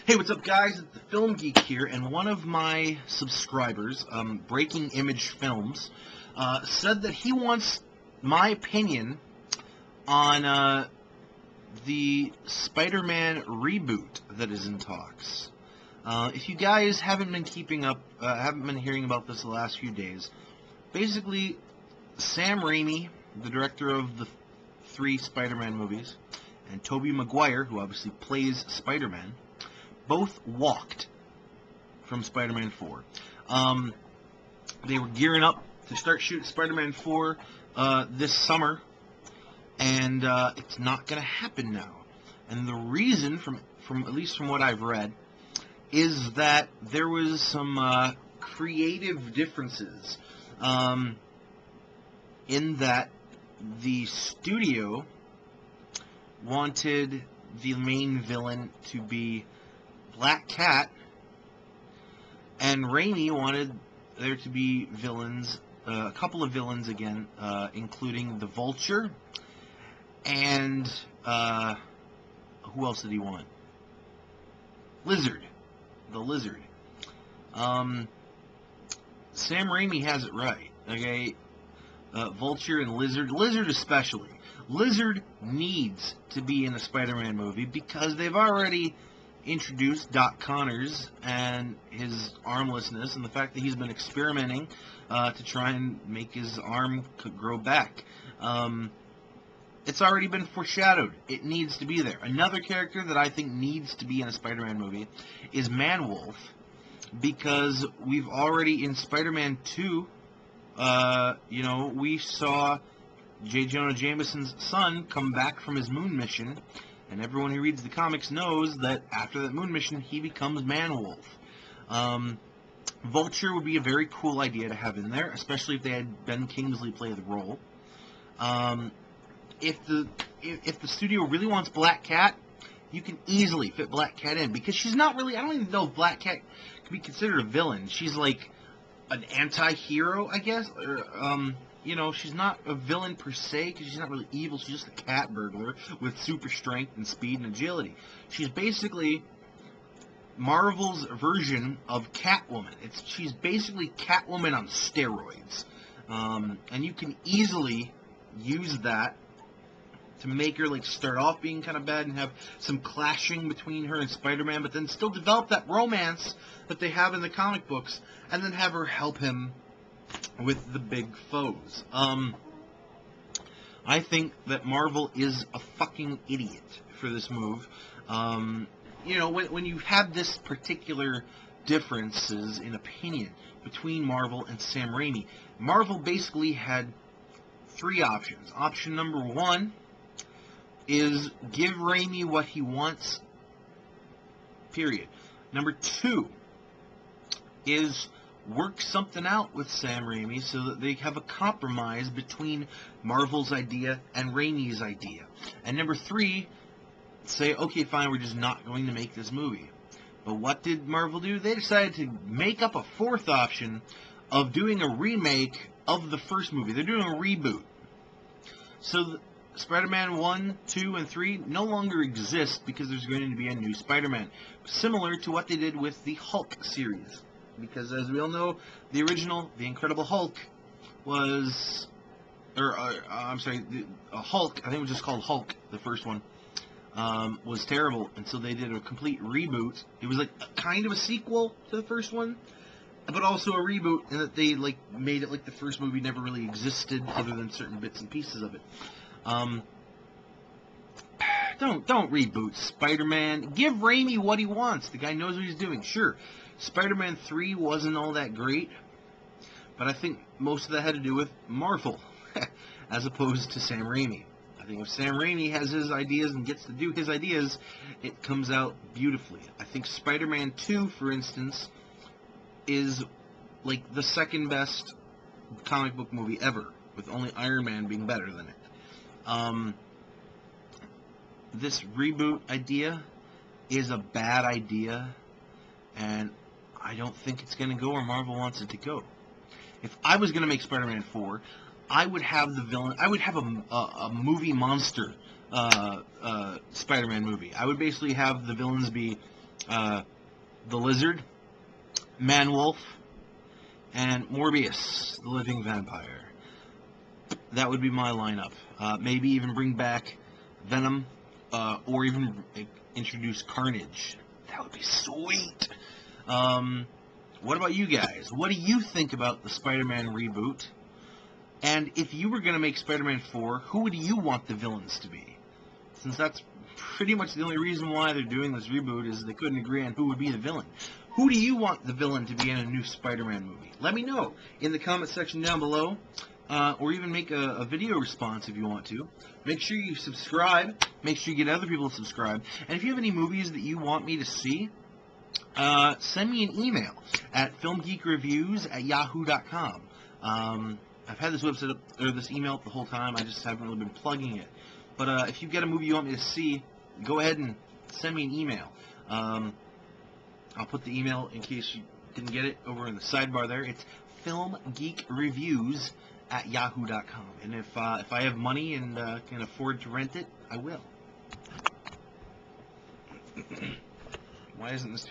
Hey, what's up, guys? It's the Film Geek here, and one of my subscribers, Breaking Image Films, said that he wants my opinion on the Spider-Man reboot that is in talks. If you guys haven't been keeping up, haven't been hearing about this the last few days, basically, Sam Raimi, the director of the 3 Spider-Man movies, and Tobey Maguire, who obviously plays Spider-Man, both walked from Spider-Man 4. They were gearing up to start shooting Spider-Man 4 this summer, and it's not going to happen now. And the reason, from at least from what I've read, is that there was some creative differences in that the studio wanted the main villain to be Black Cat, and Raimi wanted there to be villains, a couple of villains again, including the Vulture, and who else did he want? Lizard. The Lizard. Sam Raimi has it right, okay? Vulture and Lizard. Lizard especially. Lizard needs to be in a Spider-Man movie because they've already introduced Doc Connors and his armlessness and the fact that he's been experimenting to try and make his arm grow back. It's already been foreshadowed. It needs to be there. Another character that I think needs to be in a Spider-Man movie is Man-Wolf, because we've already, in Spider-Man 2, we saw J. Jonah Jameson's son come back from his moon mission, and everyone who reads the comics knows that after that moon mission, he becomes Man-Wolf. Vulture would be a very cool idea to have in there, especially if they had Ben Kingsley play the role. If the studio really wants Black Cat, you can easily fit Black Cat in, because she's not really, I don't even know if Black Cat could be considered a villain. She's like an anti-hero, I guess, or, she's not a villain per se, because she's not really evil. She's just a cat burglar with super strength and speed and agility. She's basically Marvel's version of Catwoman. She's basically Catwoman on steroids. And you can easily use that to make her like start off being kind of bad and have some clashing between her and Spider-Man, but then still develop that romance that they have in the comic books, and then have her help him with the big foes. I think that Marvel is a fucking idiot for this move. When you have this particular differences in opinion between Marvel and Sam Raimi, Marvel basically had 3 options. Option number 1 is give Raimi what he wants, period. Number 2 is work something out with Sam Raimi so that they have a compromise between Marvel's idea and Raimi's idea. And number 3, say, okay, fine, we're just not going to make this movie. But what did Marvel do? They decided to make up a 4th option of doing a remake of the first movie. They're doing a reboot. So Spider-Man 1, 2, and 3 no longer exist because there's going to be a new Spider-Man. Similar to what they did with the Hulk series. Because as we all know, the original, The Incredible Hulk, was... Hulk, I think it was just called Hulk, the first one, was terrible. And so they did a complete reboot. It was like kind of a sequel to the first one, but also a reboot in that they like made it like the first movie never really existed other than certain bits and pieces of it. Don't reboot Spider-Man. Give Raimi what he wants. The guy knows what he's doing. Sure, Spider-Man 3 wasn't all that great, but I think most of that had to do with Marvel as opposed to Sam Raimi. I think if Sam Raimi has his ideas and gets to do his ideas, it comes out beautifully. I think Spider-Man 2, for instance, is like the second best comic book movie ever, with only Iron Man being better than it. This reboot idea is a bad idea, and I don't think it's going to go where Marvel wants it to go. If I was going to make Spider-Man 4, I would have the villain, I would have a movie monster Spider-Man movie. I would basically have the villains be the Lizard, Man-Wolf, and Morbius, the living vampire. That would be my lineup. Maybe even bring back Venom, or even introduce Carnage. That would be sweet. What about you guys? What do you think about the Spider-Man reboot? And if you were going to make Spider-Man 4, who would you want the villains to be? Since that's pretty much the only reason why they're doing this reboot is they couldn't agree on who would be the villain. Who do you want the villain to be in a new Spider-Man movie? Let me know in the comment section down below, or even make a video response if you want to. Make sure you subscribe. Make sure you get other people to subscribe. And if you have any movies that you want me to see, send me an email at filmgeekreviews@yahoo.com. I've had this website up, or this email up the whole time. I just haven't really been plugging it. But if you've got a movie you want me to see, go ahead and send me an email. I'll put the email, in case you didn't get it, over in the sidebar there. It's filmgeekreviews@yahoo.com. And if I have money and can afford to rent it, I will. Why isn't this